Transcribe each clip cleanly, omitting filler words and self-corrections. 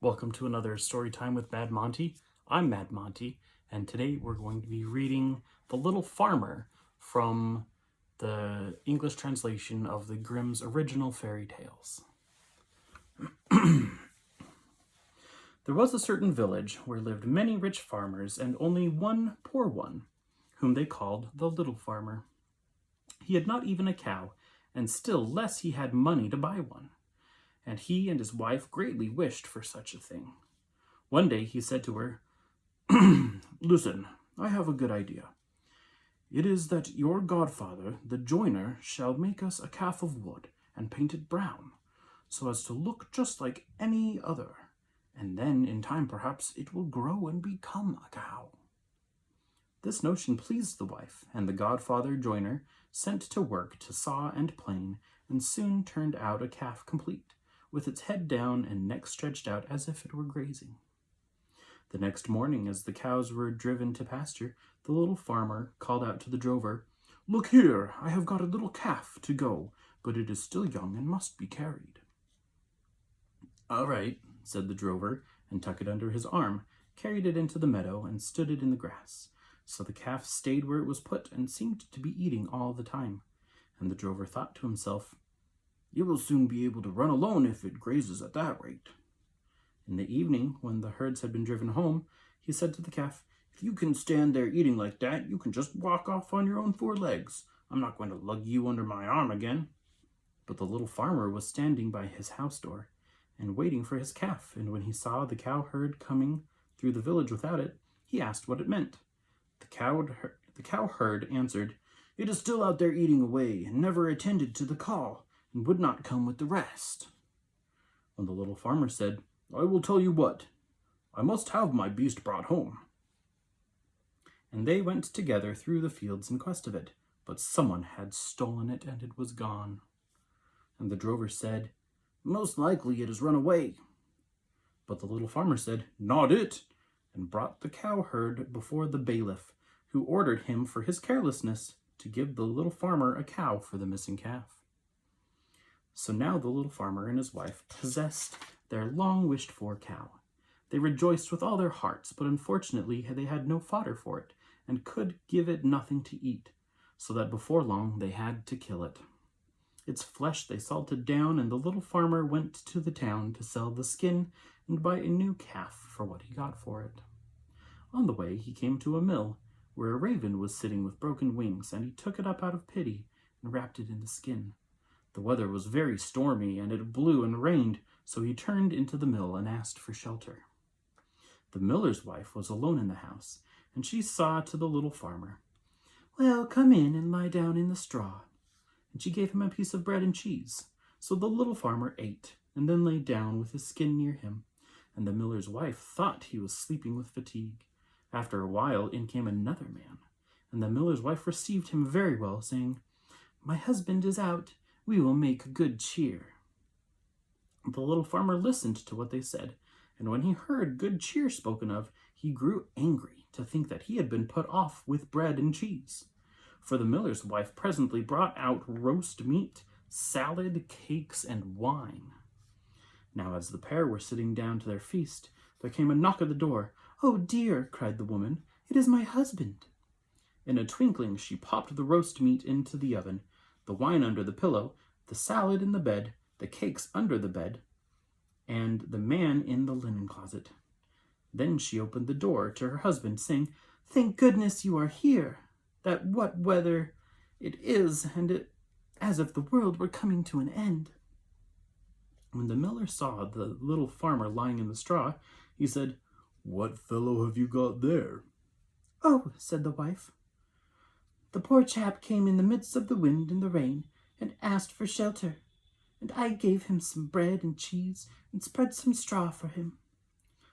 Welcome to another story time with Mad Monty. I'm Mad Monty, and today we're going to be reading The Little Farmer from the English translation of the Grimm's original fairy tales. There was a certain village where lived many rich farmers and only one poor one, whom they called the Little Farmer. He had not even a cow, and still less he had money to buy one. And he and his wife greatly wished for such a thing. One day he said to her, "Listen, I have a good idea. It is that your godfather, the joiner, shall make us a calf of wood and paint it brown, so as to look just like any other, and then in time perhaps it will grow and become a cow." This notion pleased the wife, and the godfather joiner sent to work to saw and plane, and soon turned out a calf complete, with its head down and neck stretched out as if it were grazing. The next morning, as the cows were driven to pasture, the little farmer called out to the drover, "Look here, I have got a little calf to go, but it is still young and must be carried." "All right," said the drover, and tucked it under his arm, carried it into the meadow, and stood it in the grass. So the calf stayed where it was put, and seemed to be eating all the time. And the drover thought to himself, "It will soon be able to run alone if it grazes at that rate." In the evening, when the herds had been driven home, he said to the calf, "If you can stand there eating like that, you can just walk off on your own four legs. I'm not going to lug you under my arm again." But the little farmer was standing by his house door and waiting for his calf, and when he saw the cow herd coming through the village without it, he asked what it meant. The cow herd answered, "It is still out there eating away, and never attended to the call, and would not come with the rest." When the little farmer said, "I will tell you what, I must have my beast brought home." And they went together through the fields in quest of it, but someone had stolen it, and it was gone. And the drover said, "Most likely it has run away." But the little farmer said, "Not it," and brought the cow herd before the bailiff, who ordered him for his carelessness to give the little farmer a cow for the missing calf. So now the little farmer and his wife possessed their long-wished-for cow. They rejoiced with all their hearts, but unfortunately they had no fodder for it, and could give it nothing to eat, so that before long they had to kill it. Its flesh they salted down, and the little farmer went to the town to sell the skin and buy a new calf for what he got for it. On the way he came to a mill, where a raven was sitting with broken wings, and he took it up out of pity and wrapped it in the skin. The weather was very stormy, and it blew and rained, so he turned into the mill and asked for shelter. The miller's wife was alone in the house, and she saw to the little farmer, "Well, come in and lie down in the straw." And she gave him a piece of bread and cheese. So the little farmer ate, and then lay down with his skin near him, and the miller's wife thought he was sleeping with fatigue. After a while in came another man, and the miller's wife received him very well, saying, "My husband is out. We will make good cheer." The little farmer listened to what they said, and when he heard good cheer spoken of, he grew angry to think that he had been put off with bread and cheese. For the miller's wife presently brought out roast meat, salad, cakes, and wine. Now as the pair were sitting down to their feast, there came a knock at the door. "Oh dear," cried the woman, "it is my husband." In a twinkling she popped the roast meat into the oven, the wine under the pillow, the salad in the bed, the cakes under the bed, and the man in the linen closet. Then she opened the door to her husband, saying, "Thank goodness you are here. That what weather it is, and it as if the world were coming to an end." When the miller saw the little farmer lying in the straw, he said, "What fellow have you got there?" "Oh," said the wife, "the poor chap came in the midst of the wind and the rain, and asked for shelter, and I gave him some bread and cheese, and spread some straw for him."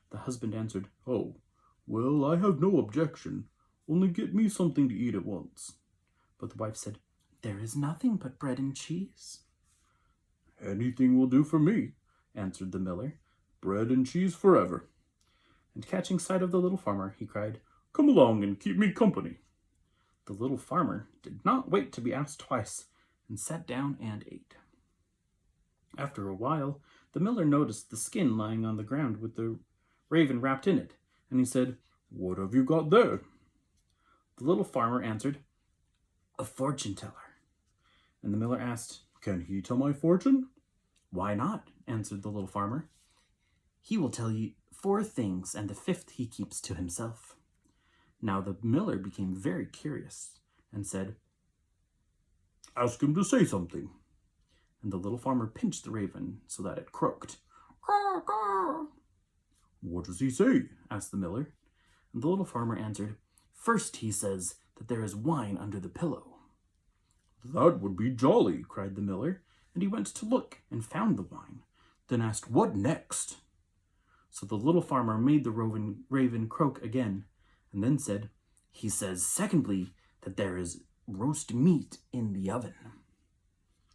The husband answered, "Oh, well, I have no objection, only get me something to eat at once." But the wife said, "There is nothing but bread and cheese." "Anything will do for me," answered the miller. "Bread and cheese forever." And catching sight of the little farmer, he cried, "Come along and keep me company." The little farmer did not wait to be asked twice, and sat down and ate. After a while, The miller noticed the skin lying on the ground with the raven wrapped in it, and he said, "What have you got there?" The little farmer answered, "A fortune teller." And the miller asked, "Can he tell my fortune?" "Why not?" answered the little farmer. "He will tell you 4 things, and the 5th he keeps to himself." Now the miller became very curious and said, "Ask him to say something." And the little farmer pinched the raven so that it croaked. "Caw, caw." "What does he say?" asked the miller. And the little farmer answered, "First he says that there is wine under the pillow." "That would be jolly," cried the miller, and he went to look and found the wine, then asked, "What next?" So the little farmer made the raven croak again, and then said, "He says, secondly, that there is roast meat in the oven."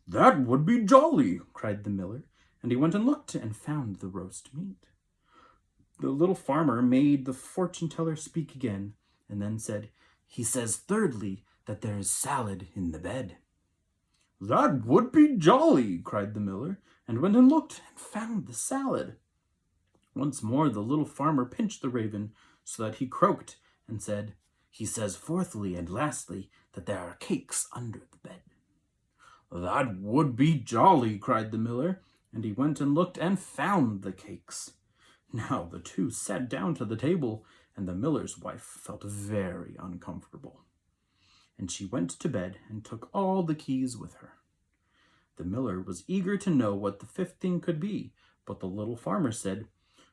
"That would be jolly," cried the miller, and he went and looked and found the roast meat. The little farmer made the fortune teller speak again, and then said, "He says, thirdly, that there is salad in the bed." "That would be jolly," cried the miller, and went and looked and found the salad. Once more the little farmer pinched the raven so that he croaked and said, "He says, fourthly and lastly, that there are cakes under the bed." "That would be jolly," cried the miller, and he went and looked and found the cakes. Now the two sat down to the table, and the miller's wife felt very uncomfortable. And she went to bed and took all the keys with her. The miller was eager to know what the 5th thing could be, but the little farmer said,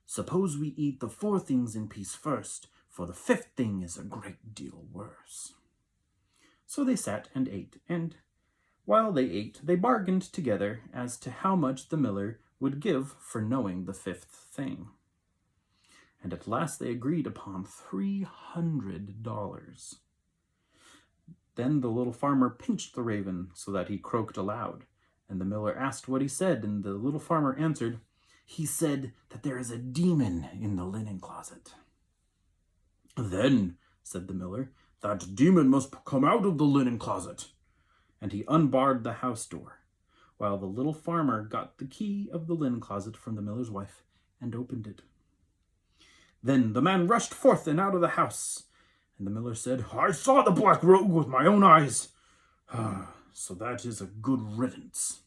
"Suppose we eat the 4 things in peace first, for the 5th thing is a great deal worse." So they sat and ate, and while they ate, they bargained together as to how much the miller would give for knowing the 5th thing. And at last they agreed upon $300. Then the little farmer pinched the raven so that he croaked aloud, and the miller asked what he said, and the little farmer answered, "He said that there is a demon in the linen closet." "Then," said the miller, "that demon must come out of the linen closet." And he unbarred the house door, while the little farmer got the key of the linen closet from the miller's wife and opened it. Then the man rushed forth and out of the house, and the miller said, "I saw the black rogue with my own eyes. So that is a good riddance."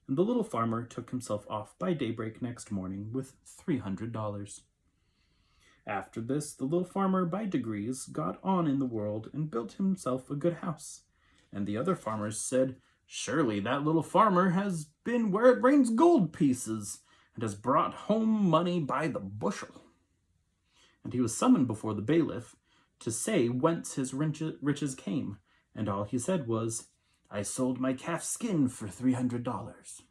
And the little farmer took himself off by daybreak next morning with $300. After this, the little farmer by degrees got on in the world and built himself a good house. And the other farmers said, "Surely that little farmer has been where it rains gold pieces, and has brought home money by the bushel." And he was summoned before the bailiff to say whence his riches came, and all he said was, "I sold my calf's skin for $300.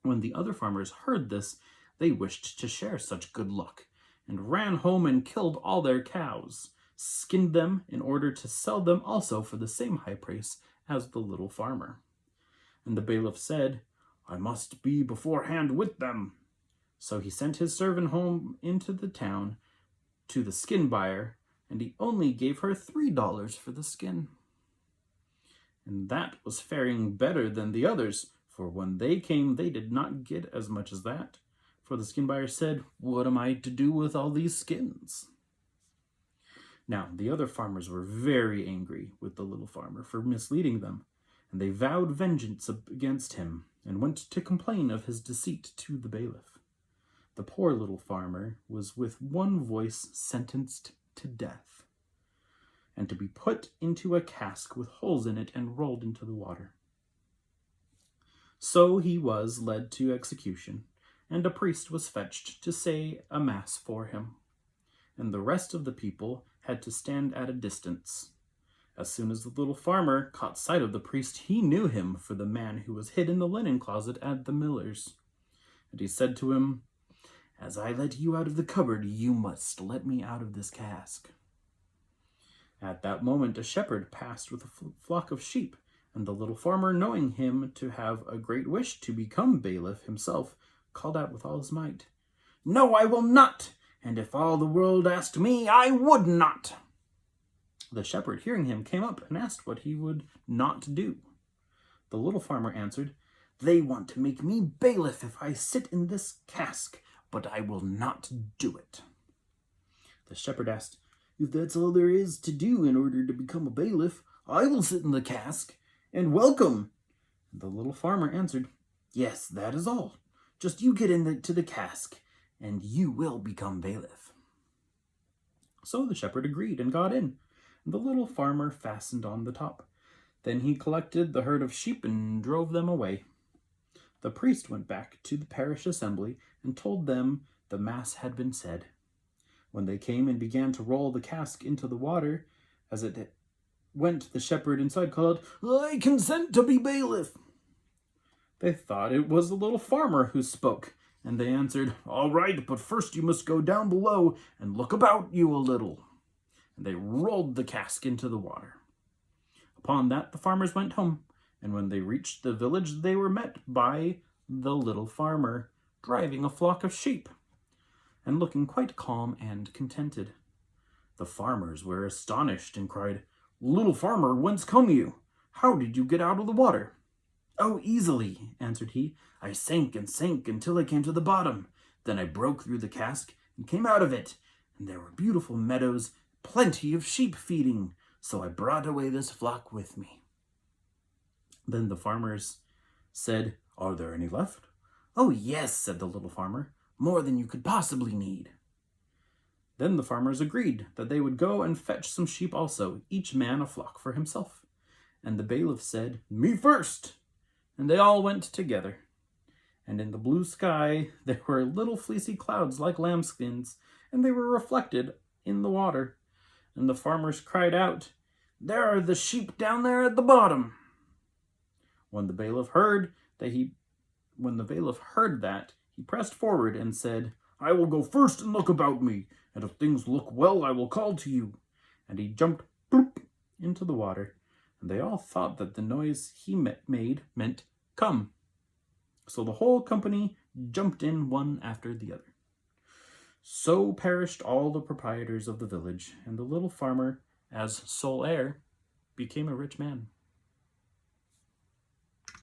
When the other farmers heard this, they wished to share such good luck, and ran home and killed all their cows, skinned them in order to sell them also for the same high price as the little farmer. And the bailiff said, "I must be beforehand with them." So he sent his servant home into the town to the skin buyer, and he only gave her $3 for the skin. And that was faring better than the others, for when they came, they did not get as much as that. For the skin buyer said, "What am I to do with all these skins?" Now, the other farmers were very angry with the little farmer for misleading them, and they vowed vengeance against him, and went to complain of his deceit to the bailiff. The poor little farmer was with one voice sentenced to death, and to be put into a cask with holes in it and rolled into the water. So he was led to execution, and a priest was fetched to say a mass for him, and the rest of the people had to stand at a distance. As soon as the little farmer caught sight of the priest, he knew him for the man who was hid in the linen closet at the miller's. And he said to him, "As I let you out of the cupboard, you must let me out of this cask." At that moment a shepherd passed with a flock of sheep, and the little farmer, knowing him to have a great wish to become bailiff himself, called out with all his might, "No, I will not, and if all the world asked me, I would not." The shepherd, hearing him, came up and asked what he would not do. The little farmer answered, They want to make me bailiff if I sit in this cask, but I will not do it." The shepherd asked, "If that's all there is to do in order to become a bailiff, I will sit in the cask, and welcome." The little farmer answered, "Yes, that is all. Just you get into the cask, and you will become bailiff." So the shepherd agreed and got in, and the little farmer fastened on the top. Then he collected the herd of sheep and drove them away. The priest went back to the parish assembly and told them the mass had been said. When they came and began to roll the cask into the water, as it went, the shepherd inside called out, "I consent to be bailiff." They thought it was the little farmer who spoke, and they answered, "All right, but first you must go down below and look about you a little." And they rolled the cask into the water. Upon that the farmers went home, and when they reached the village they were met by the little farmer, driving a flock of sheep, and looking quite calm and contented. The farmers were astonished and cried, "Little farmer, whence come you? How did you get out of the water?" "Oh, easily," answered he. "I sank and sank until I came to the bottom. Then I broke through the cask and came out of it, and there were beautiful meadows, plenty of sheep feeding, so I brought away this flock with me." Then the farmers said, "Are there any left?" "Oh, yes," said the little farmer, "more than you could possibly need." Then the farmers agreed that they would go and fetch some sheep also, each man a flock for himself. And the bailiff said, "Me first." And they all went together. And in the blue sky there were little fleecy clouds like lambskins, and they were reflected in the water. And the farmers cried out, "There are the sheep down there at the bottom." When the bailiff heard that, he pressed forward and said, "I will go first and look about me, and if things look well, I will call to you." And he jumped bloop into the water, and they all thought that the noise he made meant "come." So the whole company jumped in one after the other. So perished all the proprietors of the village, and the little farmer, as sole heir, became a rich man.